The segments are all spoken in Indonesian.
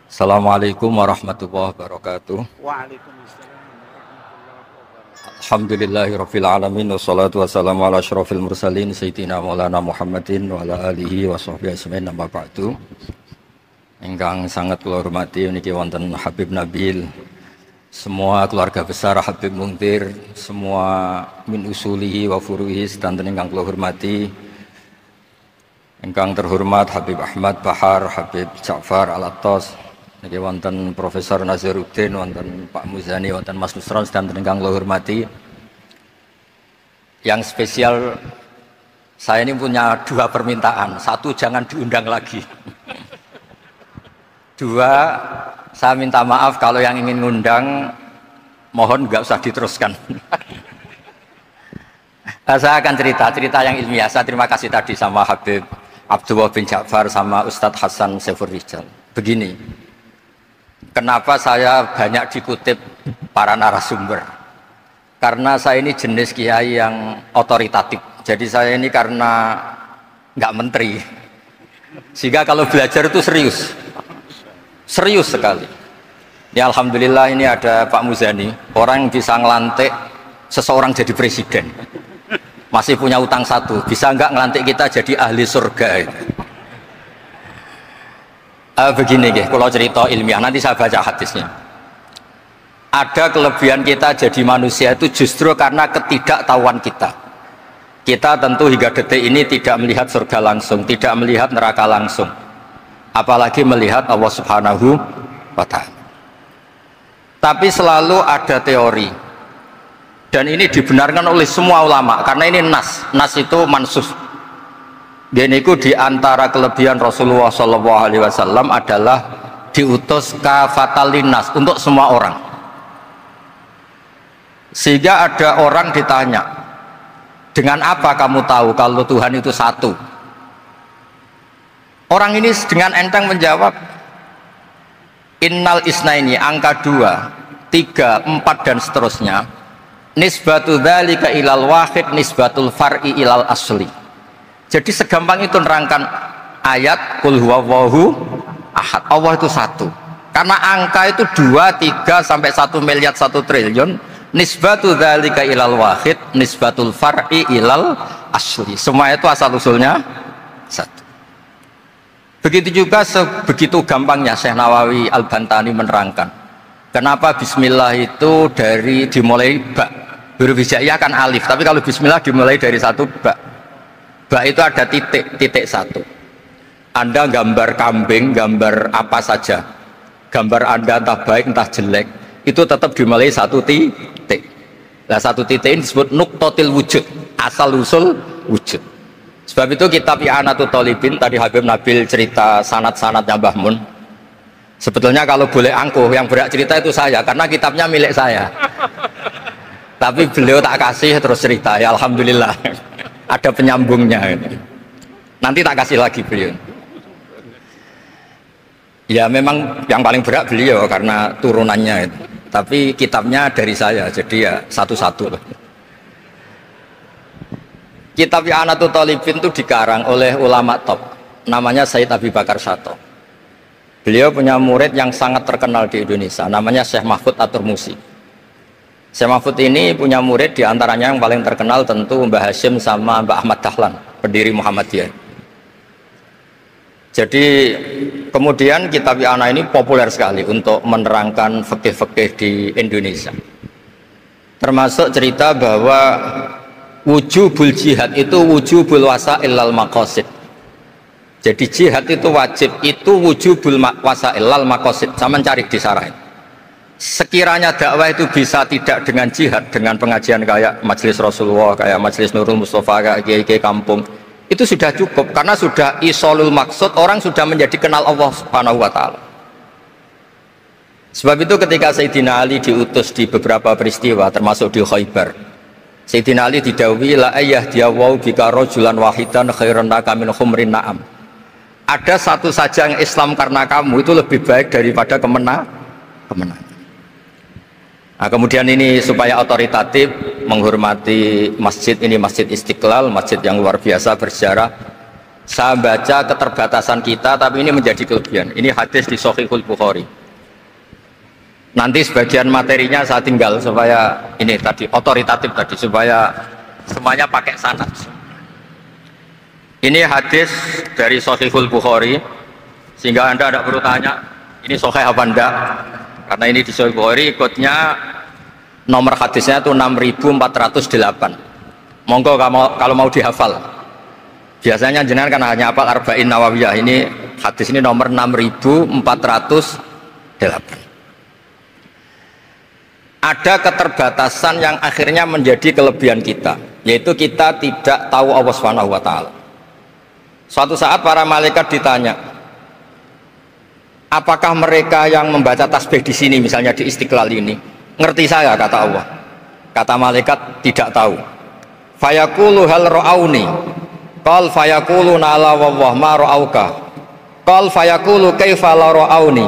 Assalamualaikum warahmatullahi wabarakatuh. Waalaikumsalam warahmatullahi wabarakatuh. Alhamdulillahirabbil alamin wassalatu wassalamu ala asyrofil mursalin sayyidina Maulana Muhammadin wa ala alihi wa sahbihi ajmain amma ba'du. Ingkang sangat kula hormati niki wonten Habib Nabil, semua keluarga besar Habib Muntir, semua min usulihi wa furuhi sedanten ingkang kula hormati. Ingkang terhormat Habib Ahmad Bahar, Habib Ja'far Al-Attas, niki wonten Profesor Nazaruddin, wonten Pak Muzani, wonten Mas Nusron dan ingkang kula hormati. Yang spesial, saya ini punya dua permintaan. Satu, jangan diundang lagi. Dua, saya minta maaf kalau yang ingin ngundang mohon nggak usah diteruskan. Saya akan cerita yang ilmiah. Saya terima kasih tadi sama Habib Abdullah bin Ja'far sama Ustadz Hasan Saifur Rijal. Begini, kenapa saya banyak dikutip para narasumber? Karena saya ini jenis kiai yang otoritatif. Jadi saya ini karena nggak menteri, sehingga kalau belajar itu serius sekali. Ya alhamdulillah ini ada Pak Muzani, orang yang bisa ngelantik seseorang jadi presiden. Masih punya utang satu, bisa nggak ngelantik kita jadi ahli surga? Begini kalau cerita ilmiah, nanti saya baca hadisnya. Ada kelebihan kita jadi manusia itu justru karena ketidaktahuan kita. Kita tentu hingga detik ini tidak melihat surga langsung, tidak melihat neraka langsung, apalagi melihat Allah Subhanahu wa Ta'ala. Tapi selalu ada teori, dan ini dibenarkan oleh semua ulama karena ini nas itu mansus. Dan itu diantara kelebihan Rasulullah SAW adalah diutus kafatal linnas, untuk semua orang. Sehingga ada orang ditanya, dengan apa kamu tahu kalau Tuhan itu satu? Orang ini dengan enteng menjawab, innal isnaini, angka 2, 3, 4 dan seterusnya, nisbatu dzalika ilal wahid nisbatul far'i ilal asli. Jadi segampang itu nerangkan ayat qul huwallahu ahad, Allah itu satu. Karena angka itu 2, 3 sampai 1 miliar 1 triliun, nisbatu dzalika ilal wahid nisbatul far'i ilal asli. Semua itu asal usulnya satu. Begitu juga sebegitu gampangnya Syekh Nawawi Al-Bantani menerangkan kenapa bismillah itu dimulai ba. Huruf hijaiyah kan alif, tapi kalau bismillah dimulai dari satu ba. Ba itu ada titik satu. Anda gambar kambing, gambar apa saja, gambar Anda entah baik entah jelek, itu tetap dimulai satu titik. Nah satu titik ini disebut nuqtatil wujud, asal usul wujud. Sebab itu kitab I'anatul Thalibin, tadi Habib Nabil cerita sanad-sanadnya Mbah Mun. Sebetulnya kalau boleh angkuh, yang berhak cerita itu saya, karena kitabnya milik saya. Tapi beliau tak kasih terus cerita, ya alhamdulillah. Ada penyambungnya. Nanti tak kasih lagi beliau. Ya memang yang paling berhak beliau karena turunannya itu. Tapi kitabnya dari saya, jadi ya satu-satu. Kitab I'anatul Thalibin itu dikarang oleh ulama top, namanya Sayyid Abi Bakar Syato. Beliau punya murid yang sangat terkenal di Indonesia, namanya Syekh Mahfud At-Turmusi. Syekh Mahfud ini punya murid, diantaranya yang paling terkenal tentu Mbah Hashim sama Mbah Ahmad Dahlan, pendiri Muhammadiyah. Jadi kemudian kitab I'anah ini populer sekali untuk menerangkan fikih-fikih di Indonesia. Termasuk cerita bahwa wujubul jihad itu wujubul wasail lal maqasid. Jadi jihad itu wajib, itu wujubul wasail lal maqasid. Sama cari di syarah. Sekiranya dakwah itu bisa tidak dengan jihad, dengan pengajian kayak Majelis Rasulullah, kayak Majelis Nurul Mustafa, kayak kiai kampung, itu sudah cukup karena sudah isolul maksud, orang sudah menjadi kenal Allah Subhanahu wa Ta'ala. Sebab itu ketika Sayyidina Ali diutus di beberapa peristiwa termasuk di Khaybar, Sayyidina Ali didhawuhi la ayyahdiyahu bika rajulan wahidan khairan laka min humrin na'am. Ada satu saja yang Islam karena kamu itu lebih baik daripada kemenangan. Nah, kemudian ini supaya otoritatif menghormati masjid ini, Masjid Istiqlal, masjid yang luar biasa bersejarah. Saya baca keterbatasan kita, tapi ini menjadi kelebihan. Ini hadis di Shahihul Bukhari. Nanti sebagian materinya saya tinggal supaya ini tadi otoritatif tadi, supaya semuanya pakai sanad. Ini hadis dari Shahihul Bukhari, sehingga Anda tidak perlu tanya ini sahih apa enggak, karena ini di Shahihul Bukhari, ikutnya nomor hadisnya itu 6408. Monggo kalau mau dihafal. Biasanya jenengan kan hanya apa Arba'in Nawawiyah. Ini hadis ini nomor 6408. Ada keterbatasan yang akhirnya menjadi kelebihan kita, yaitu kita tidak tahu Allah Subhanahu wa taala. Suatu saat para malaikat ditanya, apakah mereka yang membaca tasbih di sini, misalnya di Istiqlal ini, ngerti saya? Kata Allah. Kata malaikat, tidak tahu. Fayaqulu hal ra'auni. Qal fayaqulu la wallah ma ra'auka. Qal fayaqulu kaifa la ra'auni.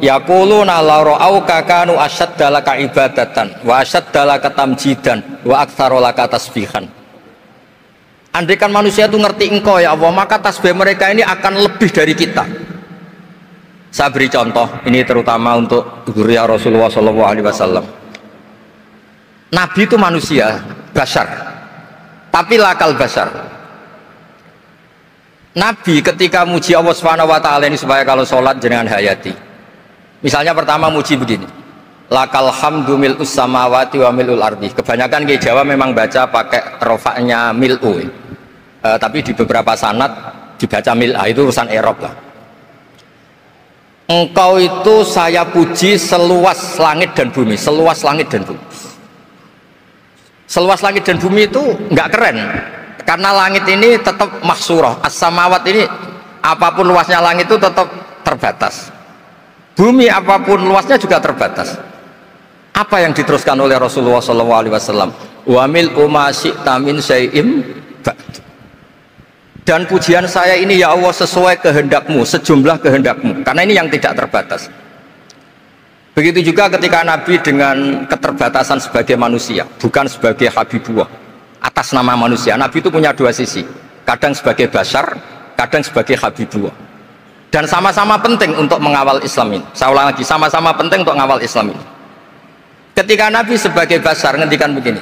Yaquluna la ra'auka kanu asyadda laka ibadatan wa asyadda laka tamjidan wa aktsara laka tasbihan. Andaikan manusia itu ngerti engkau ya Allah, maka tasbih mereka ini akan lebih dari kita. Saya beri contoh, ini terutama untuk dzurriyyah Rasulullah SAW. Nabi itu manusia, bashar, tapi lakal bashar. Nabi ketika muji Allah Subhanahu wa taala ini supaya kalau sholat jenengan hayati. Misalnya pertama muji begini, lakal hamdu mil'us samawati wa mil'ul ardi. Kebanyakan di Jawa memang baca pakai rofaknya mil'u, tapi di beberapa sanad dibaca mil'a, itu urusan Arab lah. Engkau itu saya puji seluas langit dan bumi, seluas langit dan bumi. Seluas langit dan bumi itu nggak keren, karena langit ini tetap mahsurah, as-samawat ini apapun luasnya langit itu tetap terbatas. Bumi apapun luasnya juga terbatas. Apa yang diteruskan oleh Rasulullah SAW? Wa mil'u ma syi'ta min syai'im ba'd. Dan pujian saya ini ya Allah sesuai kehendakmu, sejumlah kehendakmu, karena ini yang tidak terbatas. Begitu juga ketika Nabi dengan keterbatasan sebagai manusia, bukan sebagai Habibullah, atas nama manusia. Nabi itu punya dua sisi, kadang sebagai bashar, kadang sebagai Habibullah. Dan sama-sama penting untuk mengawal Islam ini. Saya ulang lagi, sama-sama penting untuk mengawal Islam ini. Ketika Nabi sebagai bashar ngendikan begini,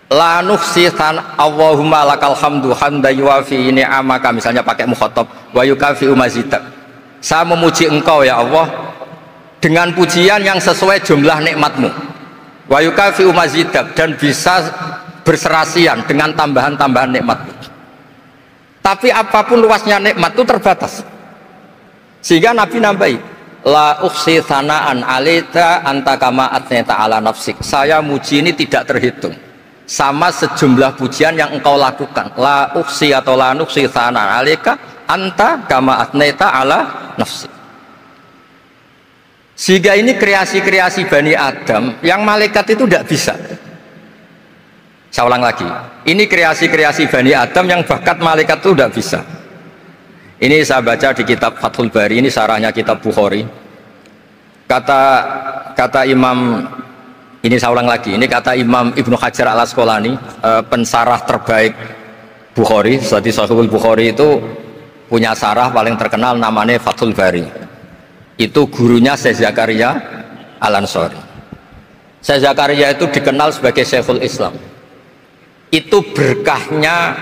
la nuhsi Allahumma lakal hamdu hamda yuwafi ni'amaka, misalnya pakai mukhatab, wa yukafi umazidak. Saya memuji engkau ya Allah dengan pujian yang sesuai jumlah nikmatmu, wa yukafi umazidak, dan bisa berserasian dengan tambahan-tambahan nikmatmu. Tapi apapun luasnya nikmat itu terbatas, sehingga Nabi nambahi, la ukhsi thana'an alita anta kama atneta ala nafsik. Saya muji ini tidak terhitung, sama sejumlah pujian yang engkau lakukan. La ukhsi atau la nukhsi thana'an alika anta kama atneta ala nafsik. Sehingga ini kreasi-kreasi Bani Adam yang malaikat itu tidak bisa. Saya ulang lagi, ini kreasi-kreasi Bani Adam yang bakat malaikat itu tidak bisa. Ini saya baca di kitab Fathul Bari, ini sarahnya kitab Bukhari. Kata Imam, ini saya ulang lagi, ini kata Imam Ibnu Hajar al-Asqalani, pensarah terbaik Bukhari. Jadi Sahihul Bukhari itu punya sarah paling terkenal namanya Fathul Bari. Itu gurunya Syekh Zakaria Al-Ansari. Syekh Zakaria itu dikenal sebagai Syekhul Islam. Itu berkahnya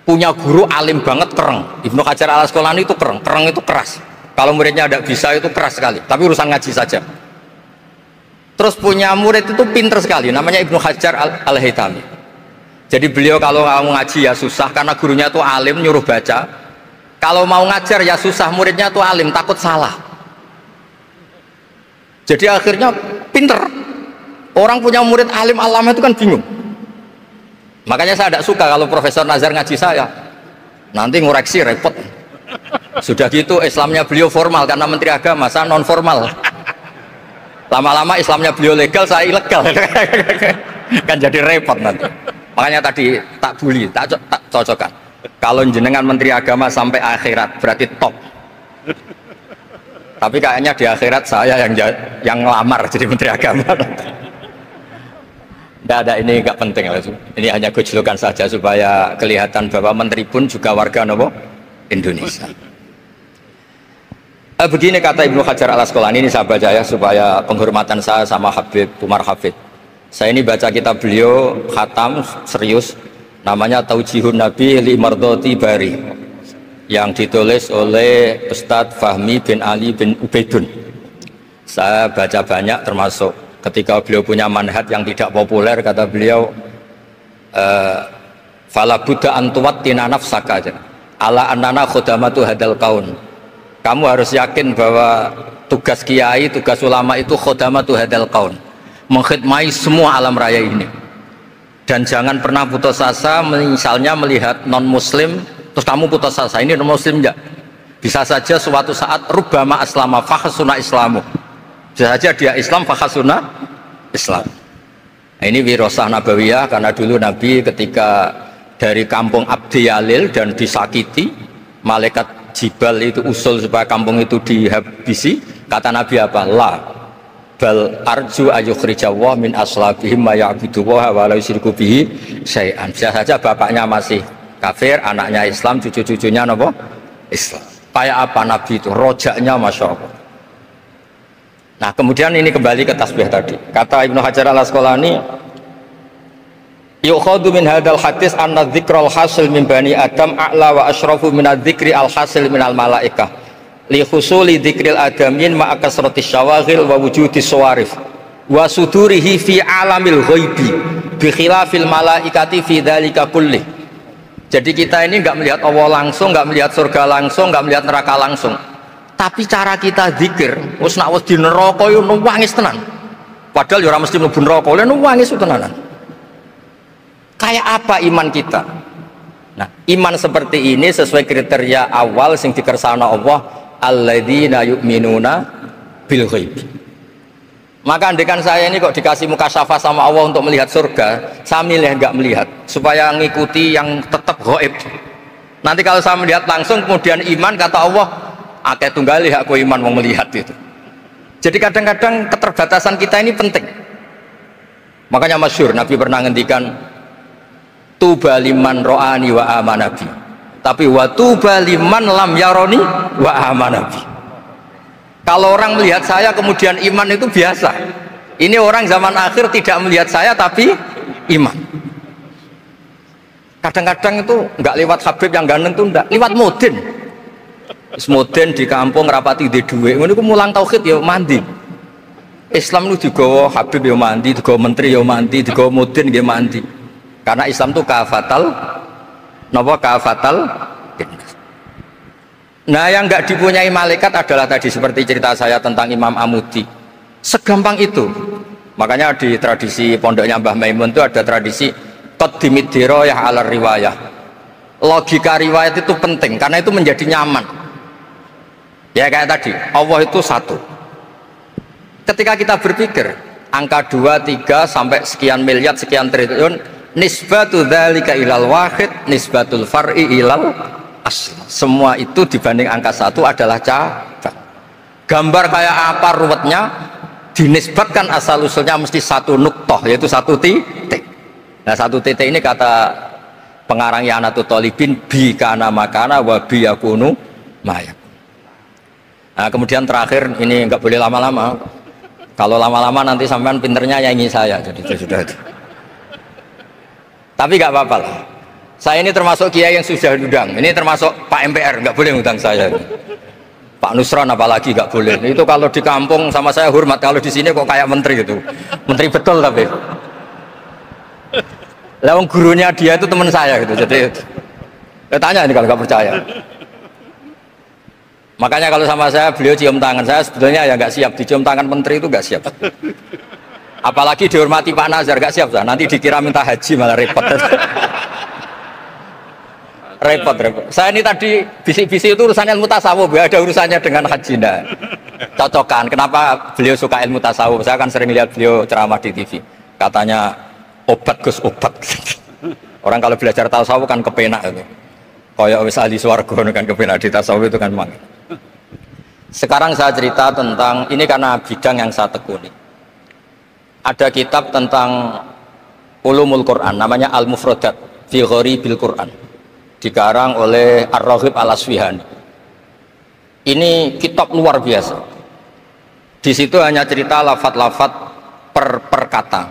punya guru alim banget, kereng. Ibnu Hajar al-Asqalani itu kereng itu keras. Kalau muridnya tidak bisa itu keras sekali, tapi urusan ngaji saja. Terus punya murid itu pinter sekali, namanya Ibnu Hajar al-Haytami. Jadi beliau kalau mau ngaji ya susah, karena gurunya itu alim, nyuruh baca. Kalau mau ngajar ya susah, muridnya itu alim, takut salah. Jadi akhirnya pinter. Orang punya murid alim alama itu kan bingung. Makanya saya tidak suka kalau Profesor Nazar ngaji saya, nanti ngoreksi repot. Sudah gitu Islamnya beliau formal karena Menteri Agama, saya non formal. Lama-lama Islamnya beliau legal, saya ilegal. Kan jadi repot nanti. Makanya tadi tak bully, tak cocokkan. Kalau jenengan Menteri Agama sampai akhirat berarti top. Tapi kayaknya di akhirat saya yang ngelamar jadi Menteri Agama. Tidak ada, ini nggak penting. Ini hanya gojlokan saja supaya kelihatan bahwa menteri pun juga warga nopo Indonesia. Begini kata Ibnu Hajar Al Asqalani, ini saya baca ya supaya penghormatan saya sama Habib Umar Hafid. Saya ini baca kitab beliau khatam serius, namanya Taujihun Nabi li Mardhati Bari, yang ditulis oleh Ustadz Fahmi bin Ali bin Ubaidun. Saya baca banyak, termasuk ketika beliau punya manhaj yang tidak populer, kata beliau fala buddha antuwattina nafsaka ala annana khudamatu hadal kaun. Kamu harus yakin bahwa tugas kiai, tugas ulama itu khudamatu hadal kaun, mengkhidmati semua alam raya ini. Dan jangan pernah putus asa, misalnya melihat non muslim terus kamu putus asa, ini non muslim enggak, bisa saja suatu saat rubbama aslama fakhsuna islamu, bisa saja dia Islam fakhsuna Islam. Nah, ini wirasah nabawiyah, karena dulu Nabi ketika dari kampung Abdi Yalil dan disakiti, malaikat Jibal itu usul supaya kampung itu dihabisi, kata Nabi apa? La bal arju ayukhrijawah min aslabihim ma ya'buduwaha wa la yusyriku bihi syai'an. Bisa saja bapaknya masih kafir, anaknya Islam, cucu-cucunya apa? Islam. Kayak apa Nabi itu? Rojaknya Masya Allah. Nah kemudian ini kembali ke tasbih tadi. Kata Ibnu Hajar Al Asqalani, yukhadu min hadal hadis anna dzikral hasil min bani adam a'la wa asyrafu min adzikri al hasil min al malaikah li husuli dzikril adamin ma akasratis syawaghil wa wujudis sawarif wa sudurihi fi alamil ghaibi bi khilafil malaikati fi dzalika kullih. Jadi kita ini enggak melihat Allah langsung, enggak melihat surga langsung, enggak melihat neraka langsung, tapi cara kita zikir wis nak wis di neraka yo nuwangis tenan, padahal yo ora mesti mlebu neraka, lha nuwangis tenanan. Kayak apa iman kita? Nah, iman seperti ini sesuai kriteria awal sing dikersana Allah, alladzina yu'minuna bil ghaib. Maka andekan saya ini kok dikasih mukasyafah sama Allah untuk melihat surga, saya milih enggak melihat supaya ngikuti yang tetap ghaib. Nanti kalau saya melihat langsung kemudian iman, kata Allah, akeh tunggalih aku iman mau melihat itu. Jadi kadang-kadang keterbatasan kita ini penting. Makanya masyhur Nabi pernah ngendikan, tuba liman ro'ani wa amanabi, tapi wa tuba liman lam yaroni wa amanabi. Kalau orang melihat saya kemudian iman itu biasa. Ini orang zaman akhir tidak melihat saya tapi iman. Kadang-kadang itu nggak lewat Habib yang ganteng itu, enggak lewat Mudin. Mudin di kampung rapati di duwe, ini aku mulang tauhid ya mandi. Islam itu digawa Habib ya mandi, digawa menteri ya mandi, digawa Mudin ya mandi. Karena Islam itu kafatal, napa kafatal. Nah yang nggak dipunyai malaikat adalah tadi seperti cerita saya tentang Imam Amudi. Segampang itu. Makanya di tradisi pondoknya Mbah Maimun itu ada tradisi qaddimid dirayah ala riwayah. Logika riwayat itu penting karena itu menjadi nyaman. Ya kayak tadi, Allah itu satu. Ketika kita berpikir angka 2, 3 sampai sekian miliar, sekian triliun, nisbatu dzalika ilal wahid, nisbatul far'i ilal asli. Semua itu dibanding angka 1 adalah cabang. Gambar kayak apa ruwetnya, dinisbatkan asal usulnya mesti satu nuktoh, yaitu satu titik. Nah satu titik ini kata pengarang Yanatul Thalibin, bi kana makana wa bi yakunu mayak. Nah kemudian terakhir ini nggak boleh lama-lama. Kalau lama-lama nanti sampean pinternya nyanyi saya, jadi itu sudah itu. Tapi nggak apa-apa lah. Saya ini termasuk kiai yang sudah diundang. Ini termasuk Pak MPR, nggak boleh ngundang saya. Pak Nusron apalagi nggak boleh. Itu kalau di kampung sama saya hormat, kalau di sini kok kayak menteri gitu. Menteri betul tapi. Lawang gurunya dia itu teman saya gitu. Jadi tanya ini kalau nggak percaya. Makanya kalau sama saya beliau cium tangan, saya sebetulnya ya nggak siap dicium tangan menteri itu nggak siap. Apalagi dihormati Pak Nazar nggak siap, nanti dikira minta haji malah repot. repot. Saya ini tadi bisik-bisik itu urusannya ilmu tasawuf, ya ada urusannya dengan haji. Nah, cocokkan. Kenapa beliau suka ilmu tasawuf? Saya kan sering lihat beliau ceramah di TV. Katanya obat Gus obat. Orang kalau belajar tasawuf kan kepenak itu. Kayak wis ahli swarga kan kepenak di tasawuf itu kan memang. Sekarang saya cerita tentang ini karena bidang yang saya tekuni. Ada kitab tentang Ulumul Quran, namanya Al-Mufradat fi Gharibil Quran, dikarang oleh Ar-Raghib Al-Asfihani. Ini kitab luar biasa. Di situ hanya cerita lafat-lafat per kata.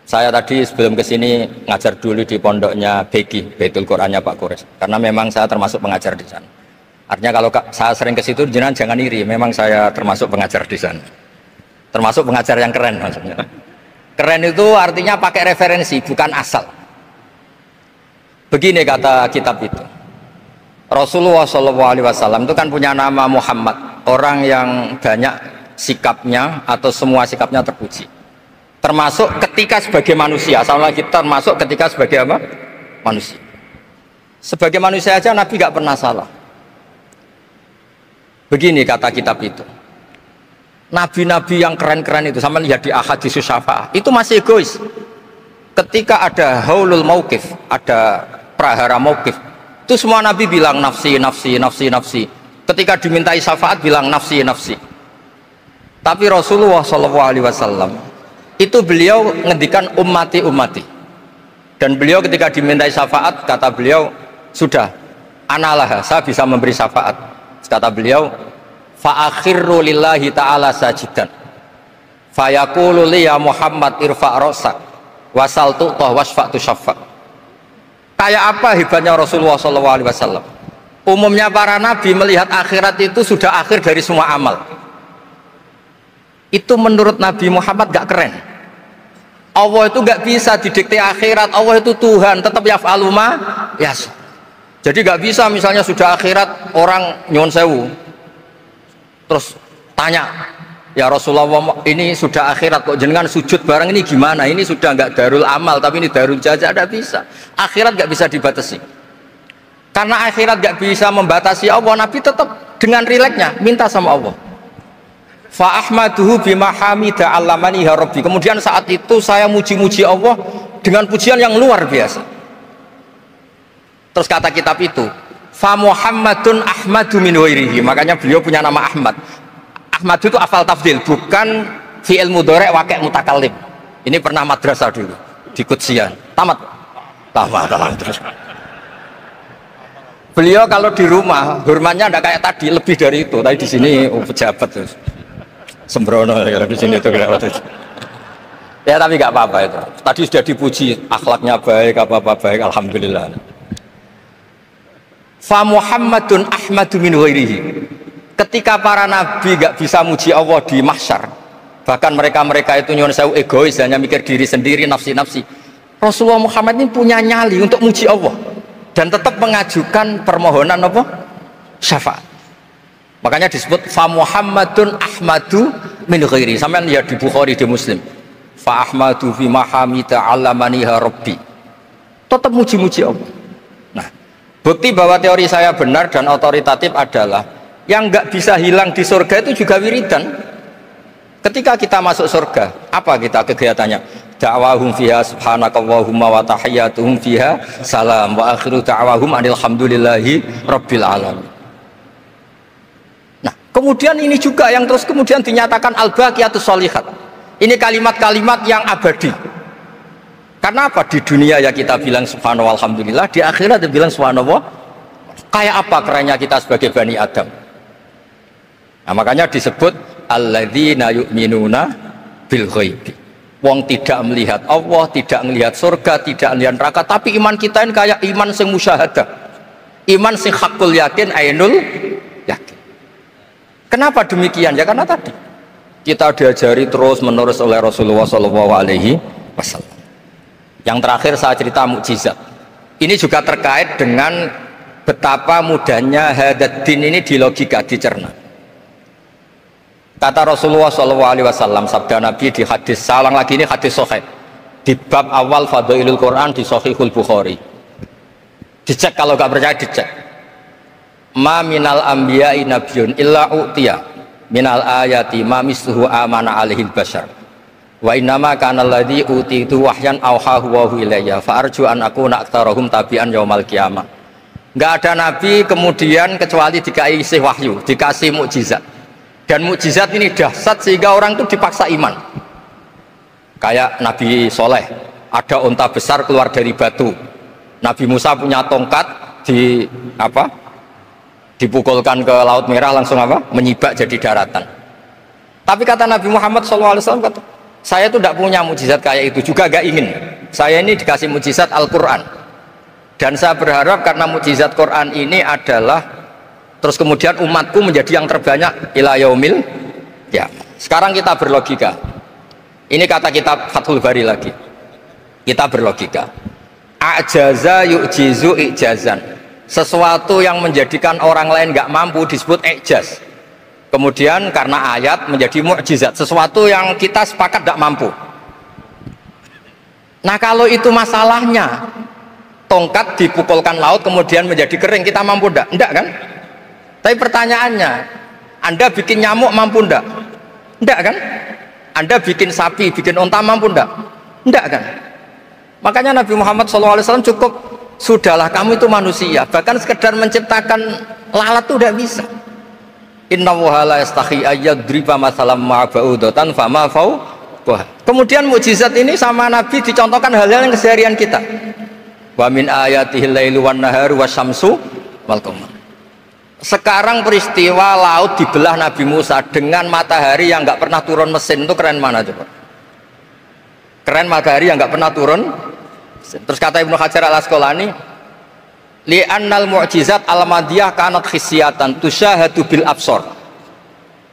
Saya tadi sebelum kesini ngajar dulu di pondoknya Beki, Baitul Qurannya Pak Kures, karena memang saya termasuk pengajar di sana. Artinya kalau saya sering ke situ, jangan iri, memang saya termasuk pengajar di sana. Termasuk pengajar yang keren maksudnya. Keren itu artinya pakai referensi, bukan asal. Begini kata kitab itu. Rasulullah SAW itu kan punya nama Muhammad, orang yang banyak sikapnya atau semua sikapnya terpuji. Termasuk ketika sebagai manusia, sama lagi termasuk ketika sebagai apa? Manusia. Sebagai manusia aja Nabi gak pernah salah. Begini kata kitab itu. Nabi-nabi yang keren-keren itu, sama lihat di Ahaditsus Syafa'ah, itu masih egois. Ketika ada haulul mauqif, ada prahara mauqif, itu semua Nabi bilang nafsi, nafsi, nafsi, nafsi. Ketika dimintai syafaat bilang nafsi, nafsi. Tapi Rasulullah SAW itu beliau ngendikan ummati, ummati. Dan beliau ketika dimintai syafaat, kata beliau, sudah, analah, saya bisa memberi syafaat. Kata beliau, fa'akhirru lillahi ta'ala sajidan fayaqulu li ya Muhammad irfa' ra'sak wasal tu'tah wasfa'tu syaffa'. Kayak apa hebatnya Rasulullah SAW? Umumnya para nabi melihat akhirat itu sudah akhir dari semua amal. Itu menurut Nabi Muhammad gak keren. Allah itu gak bisa didikte akhirat. Allah itu Tuhan, tetap yaf'alu ma yasha. Jadi gak bisa misalnya sudah akhirat orang nyuwun sewu terus tanya, ya Rasulullah ini sudah akhirat kok jenengan sujud bareng ini gimana? Ini sudah nggak darul amal tapi ini darul jaza. Tidak bisa. Akhirat nggak bisa dibatasi. Karena akhirat nggak bisa membatasi Allah, Nabi tetap dengan rileksnya minta sama Allah. Fa ahmaduhu bima hamida allamani ya rabbi. Kemudian saat itu saya muji-muji Allah dengan pujian yang luar biasa. Terus kata kitab itu, fa Muhammadun Ahmadu min ghairihi. Makanya beliau punya nama Ahmad. Ahmad itu afal tafdil, bukan fi'il mudhari' waqi' mutakallim. Ini pernah madrasah dulu di Kutsian. Tamat terus. Beliau kalau di rumah hormatnya tidak kayak tadi, lebih dari itu. Tadi di sini pejabat terus. Sembrono ya di sini itu ya, tapi nggak apa-apa itu. Tadi sudah dipuji, akhlaknya baik, apa-apa baik, alhamdulillah. Fa Muhammadun Ahmadu min ghairihi. Ketika para nabi gak bisa muji Allah di mahsyar, bahkan mereka itu nyuwun sewu egois, hanya mikir diri sendiri, nafsi-nafsi. Rasulullah Muhammad ini punya nyali untuk muji Allah dan tetap mengajukan permohonan apa? Syafaat. Makanya disebut fa Muhammadun Ahmadu min ghairihi. Sampeyan lihat di Bukhari, di Muslim. Fa Ahmadu fi mahamida allamaniha rabbi. Tetap muji-muji Allah. Bukti bahwa teori saya benar dan otoritatif adalah yang nggak bisa hilang di surga itu juga wiridan. Ketika kita masuk surga, apa kita kegiatannya? Da'wahum fiha subhanakallahumma wa tahiyyatuhum fiha salam wa akhiru da'wahum alhamdulillahi rabbil alamin. Nah, kemudian ini juga yang terus kemudian dinyatakan al-baqiyatus sholihat. Ini kalimat-kalimat yang abadi. Karena apa? Di dunia ya kita bilang subhanallah alhamdulillah, di akhirat dia bilang subhanallah. Kayak apa kerennya kita sebagai Bani Adam? Nah, makanya disebut alladzina yu'minuna bil ghaibi. Wong tidak melihat Allah, tidak melihat surga, tidak melihat neraka, tapi iman kita ini kayak iman sing musyahadah. Iman sing hakul yakin, ainul yakin. Kenapa demikian? Ya karena tadi kita diajari terus menerus oleh Rasulullah SAW. Yang terakhir saya cerita mukjizat. Ini juga terkait dengan betapa mudahnya hadaddin ini di logika, dicerna. Kata Rasulullah SAW, sabda Nabi di hadis, salang lagi ini hadis sahih di bab awal Fadailul Quran di Sahihul Bukhari. Dicek, kalau nggak percaya dicek. Ma minal anbiya'i nabiyyun illa u'tiya minal ayati ma misluhu amana alaihil bashar. Wa innama kana alladzi utitu wahyan auhahu wa ilayya fa arju an akuna aktsarahum tabi'an yaumal qiyamah. Enggak ada nabi kemudian kecuali dikasih wahyu, dikasih mukjizat. Dan mukjizat ini dahsyat sehingga orang itu dipaksa iman. Kayak Nabi Soleh, ada unta besar keluar dari batu. Nabi Musa punya tongkat dipukulkan ke Laut Merah langsung menyibak jadi daratan. Tapi kata Nabi Muhammad SAW, saya itu tidak punya mukjizat kayak itu, juga gak ingin. Saya ini dikasih mukjizat Al-Quran, dan saya berharap karena mukjizat Quran ini adalah terus kemudian umatku menjadi yang terbanyak ila yaumil ya. Sekarang kita berlogika, ini kata kitab Fathul Bari lagi, kita berlogika, ajaza yu'jizu ijazan, sesuatu yang menjadikan orang lain gak mampu disebut ijaz. Kemudian karena ayat menjadi mukjizat, sesuatu yang kita sepakat tidak mampu. Nah kalau itu masalahnya, tongkat dipukulkan laut kemudian menjadi kering, kita mampu tidak? Tidak kan? Tapi pertanyaannya, Anda bikin nyamuk mampu tidak? Tidak kan? Anda bikin sapi, bikin unta mampu tidak? Tidak kan? Makanya Nabi Muhammad SAW cukup, sudahlah kamu itu manusia, bahkan sekedar menciptakan lalat itu tidak bisa. Inna Allaha la yastahi ayyadriba masalam ma'ba'udatan fama fawqaha. Kemudian mukjizat ini sama Nabi dicontohkan hal-hal yang keseharian kita. Wa min ayatihil lailu wan naharu wasyamsu wal qamar. Sekarang peristiwa laut dibelah Nabi Musa dengan matahari yang nggak pernah turun mesin, itu keren mana coba? Keren matahari yang nggak pernah turun. Terus kata Ibnu Hajar al-Asqalani, li'annal mu'jizat al-madiyah kanat khisyatan tusyahadu bil absor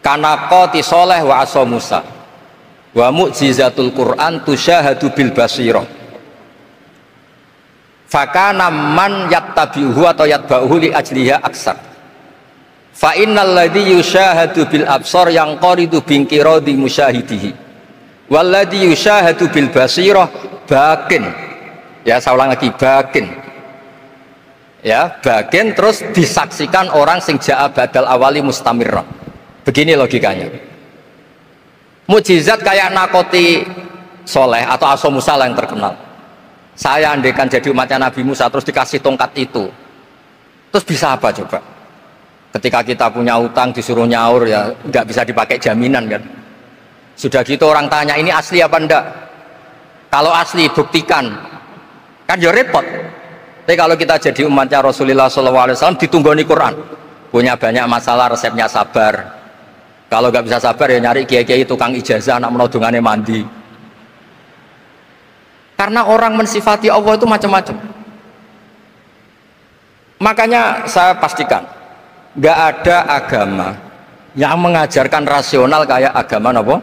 kana qati soleh wa asa Musa wa mu'jizatul Qur'an tusyahadu bil basirah fakana man yattabi'uhu atau yatba'uhu li ajliha aksar fa innal ladhi yusyahadu bil absor yang qaridu bingkirodi musyahidihi wal ladhi yusyahadu bil basirah bakin, ya saya ulang lagi, bakin, ya bagian terus disaksikan orang sing ja'a badal awali mustamirra. Begini logikanya, mukjizat kayak nakoti soleh atau aso Musa yang terkenal. Saya andaikan jadi umatnya Nabi Musa terus dikasih tongkat itu, terus bisa apa coba? Ketika kita punya utang disuruh nyaur, ya nggak bisa dipakai jaminan kan. Sudah gitu orang tanya ini asli apa enggak, kalau asli buktikan, kan ya repot. Tapi kalau kita jadi umatnya Rasulullah SAW ditunggoni Quran, punya banyak masalah resepnya sabar. Kalau nggak bisa sabar ya nyari kiai-kiai tukang ijazah, anak menodongannya mandi. Karena orang mensifati Allah itu macam-macam. Makanya saya pastikan nggak ada agama yang mengajarkan rasional kayak agama apa?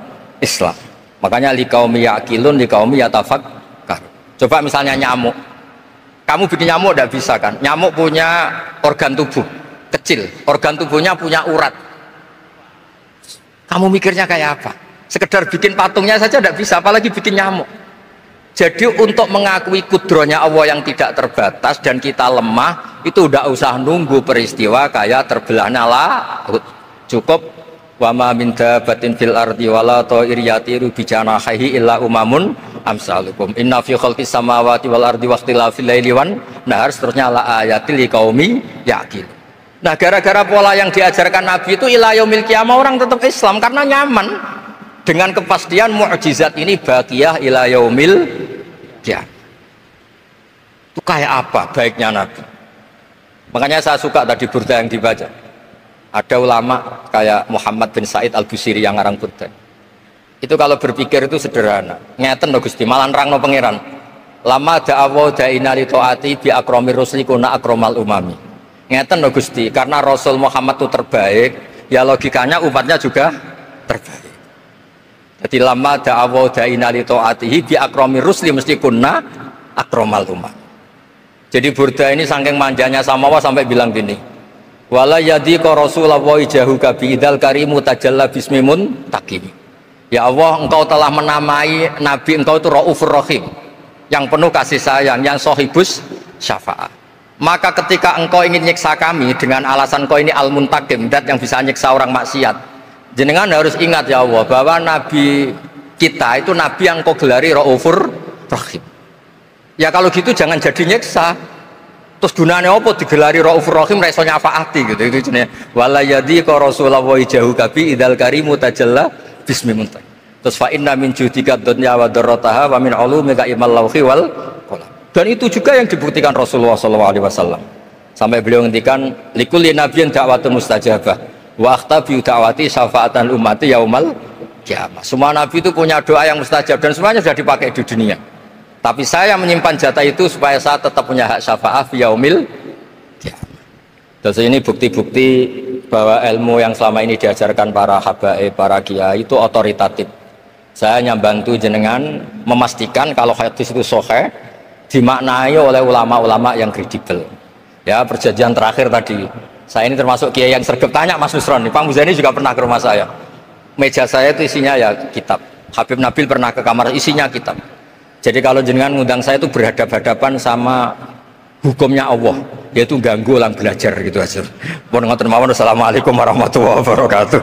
Islam. Makanya liqaumi yaqilun liqaumi yatafakkar. Coba misalnya nyamuk. Kamu bikin nyamuk tidak bisa kan? Nyamuk punya organ tubuh kecil, organ tubuhnya punya urat. Kamu mikirnya kayak apa? Sekedar bikin patungnya saja tidak bisa, apalagi bikin nyamuk. Jadi untuk mengakui kudronya Allah yang tidak terbatas dan kita lemah, itu udah usah nunggu peristiwa kayak terbelahnya laut. Cukup wama min dabatin fil ardi wala ta'iriyatiru bijanahihi illa umamun amsalukum inna fi khalqis samawati wal ardi waqtilafil laili wan nahar, seterusnya la ayatil liqaumi yaqil. Nah gara-gara pola yang diajarkan Nabi itu ila yaumil qiyamah orang tetap Islam karena nyaman dengan kepastian mukjizat ini baqiyah ila yaumil qiyamah. Itu kayak apa baiknya Nabi. Makanya saya suka tadi burda yang dibaca. Ada ulama kayak Muhammad bin Said Al-Busiri yang ngarang burda. Itu kalau berpikir itu sederhana. Ngeten lho Gusti, malah nerangno pangeran. Lama da'awa da'ina li ta'ati bi akramir rusli kuna akramal umami. Ngeten lho Gusti, karena Rasul Muhammad itu terbaik, ya logikanya umatnya juga terbaik. Jadi lama da'awa da'ina li ta'atihi bi akramir rusli mesti kuna akramal umami. Jadi burda ini saking manjanya sama Allah sampai bilang gini. Wala yadhiqa Rasulullah jahuka bi idzal karimu tajalla bismimun takim. Ya Allah, engkau telah menamai Nabi engkau itu Raufur Rahim, yang penuh kasih sayang, yang sohibus syafaat. Maka ketika engkau ingin nyiksa kami dengan alasan engkau ini al-muntakim, dat yang bisa nyiksa orang maksiat, jenengan harus ingat ya Allah bahwa Nabi kita itu Nabi yang engkau gelari Raufur Rahim. Ya kalau gitu jangan jadi nyiksa. Terus gunanya apa digelari Raufur Rahim ra iso nyafaati gitu. Itu jenenge wala yadhiqa Rasulullah jahuka bi idzal karimu tajalla bismimun. Terus fa inna min judika dunya wa darrataha wa min ulumika ilmal lauhi wal qalam. Dan itu juga yang dibuktikan Rasulullah SAW. Sampai beliau ngendikan likulli nabiyyin da'watun mustajabah wa akhtabi da'wati syafaatan ummati yaumal kiamah. Semua nabi itu punya doa yang mustajab dan semuanya sudah dipakai di dunia. Tapi saya menyimpan jatah itu supaya saya tetap punya hak syafaat fi yaumil kiamah. Terus ini bukti-bukti bahwa ilmu yang selama ini diajarkan para habaib, para kiai itu otoritatif. Saya hanya bantu jenengan memastikan kalau hadis itu sahih dimaknai oleh ulama-ulama yang kredibel. Ya, perjanjian terakhir tadi. Saya ini termasuk kiai yang sergap, tanya Mas Nusron, Pak Muzani juga pernah ke rumah saya. Meja saya itu isinya ya kitab. Habib Nabil pernah ke kamar, isinya kitab. Jadi kalau jenengan ngundang saya itu berhadapan-hadapan sama hukumnya Allah, yaitu ganggu orang belajar gitu aja. Mohon ngoten mawon. Assalamualaikum warahmatullahi wabarakatuh.